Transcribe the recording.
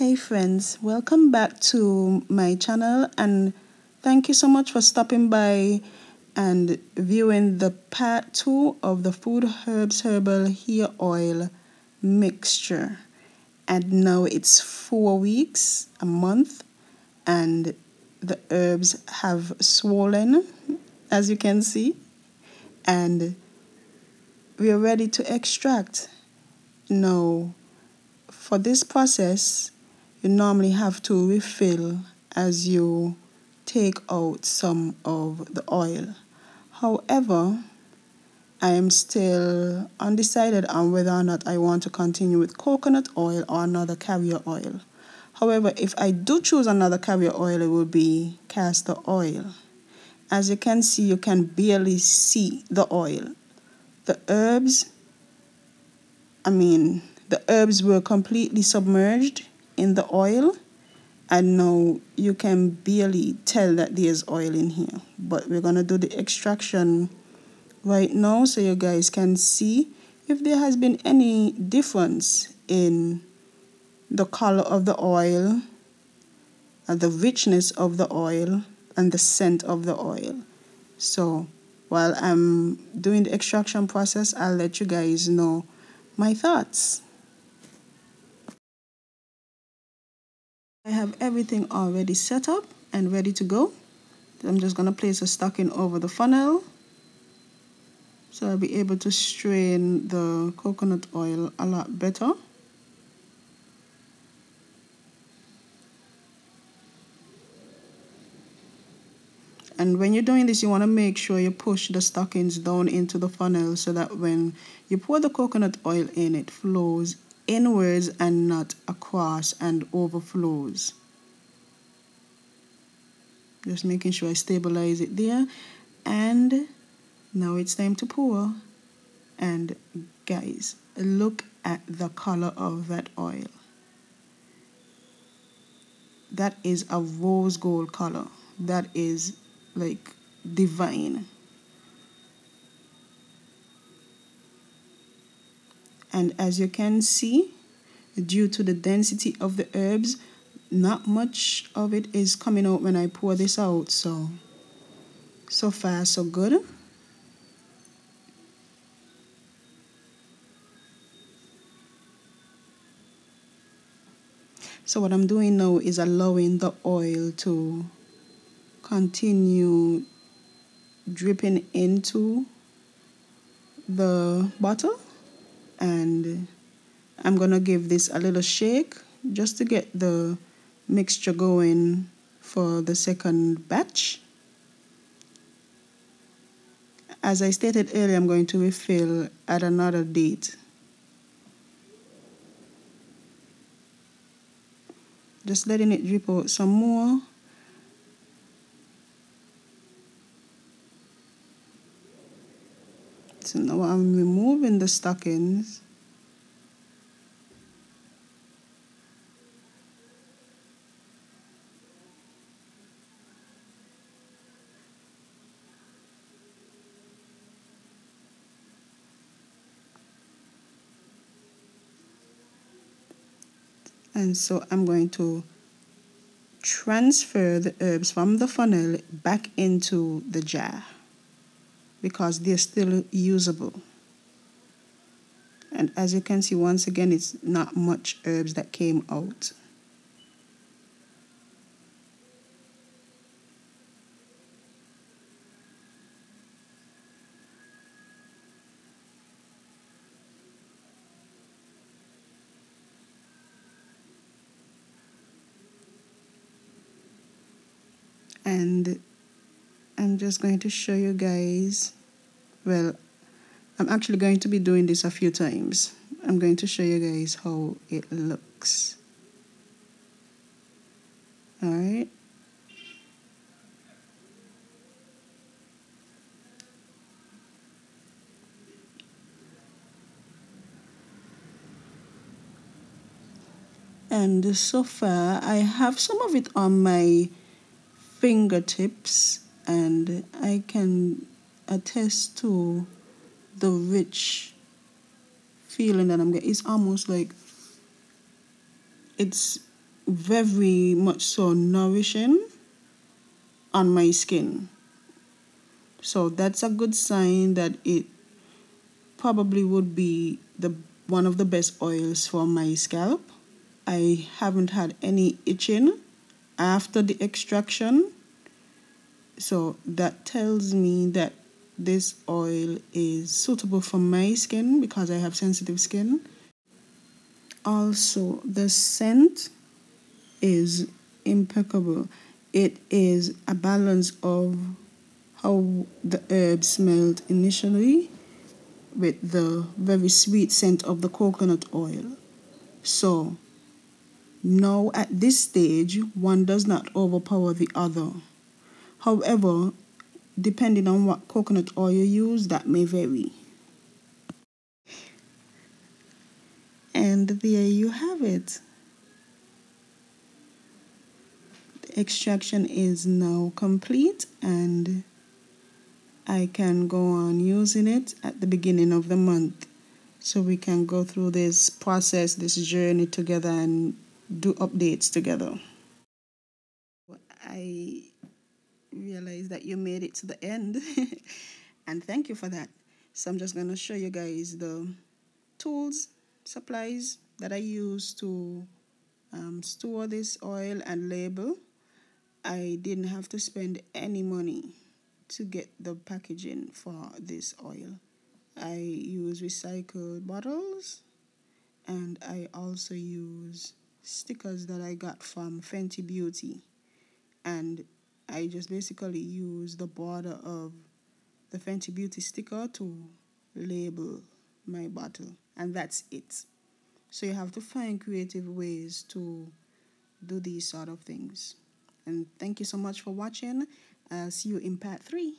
Hey friends, welcome back to my channel and thank you so much for stopping by and viewing the part 2 of the Food Herbs Herbal Hair Oil mixture. And now it's 4 weeks, a month, and the herbs have swollen, as you can see, and we are ready to extract. Now, for this process, you normally have to refill as you take out some of the oil. However, I am still undecided on whether or not I want to continue with coconut oil or another carrier oil. However, if I do choose another carrier oil, it will be castor oil. As you can see, you can barely see the oil. The herbs were completely submerged in the oil, and now you can barely tell that there's oil in here. But we're going to do the extraction right now so you guys can see if there has been any difference in the color of the oil, the richness of the oil, and the scent of the oil. So while I'm doing the extraction process, I'll let you guys know my thoughts. I have everything already set up and ready to go. I'm just going to place a stocking over the funnel so I'll be able to strain the coconut oil a lot better. And when you're doing this, you want to make sure you push the stockings down into the funnel so that when you pour the coconut oil in, it flows inwards and not across and overflows. Just making sure I stabilize it there. And now it's time to pour. And guys, look at the color of that oil. That is a rose gold color. That is like divine. And as you can see, due to the density of the herbs, not much of it is coming out when I pour this out. So far so good. So what I'm doing now is allowing the oil to continue dripping into the bottle, and I'm gonna give this a little shake just to get the mixture going for the second batch. As I stated earlier, I'm going to refill at another date. Just letting it drip out some more. So now I'm removing the stockings. And so I'm going to transfer the herbs from the funnel back into the jar because they're still usable. And as you can see, once again, it's not much herbs that came out. And I'm just going to show you guys, well, I'm actually going to be doing this a few times. I'm going to show you guys how it looks. Alright. And so far, I have some of it on my fingertips, and I can attest to the rich feeling that I'm getting. It's almost like it's very much so nourishing on my skin. So that's a good sign that it probably would be the one of the best oils for my scalp. I haven't had any itching after the extraction. So that tells me that this oil is suitable for my skin because I have sensitive skin. Also, the scent is impeccable. It is a balance of how the herb smelled initially with the very sweet scent of the coconut oil. So now at this stage, one does not overpower the other. However, depending on what coconut oil you use, that may vary. And there you have it. The extraction is now complete and I can go on using it at the beginning of the month. So we can go through this process, this journey together and do updates together. I realize that you made it to the end and thank you for that. So I'm just going to show you guys the tools, supplies that I use to store this oil and label. I didn't have to spend any money to get the packaging for this oil. I use recycled bottles and I also use stickers that I got from Fenty Beauty, and I just basically use the border of the Fenty Beauty sticker to label my bottle, and that's it. So you have to find creative ways to do these sort of things. And thank you so much for watching. See you in part 3.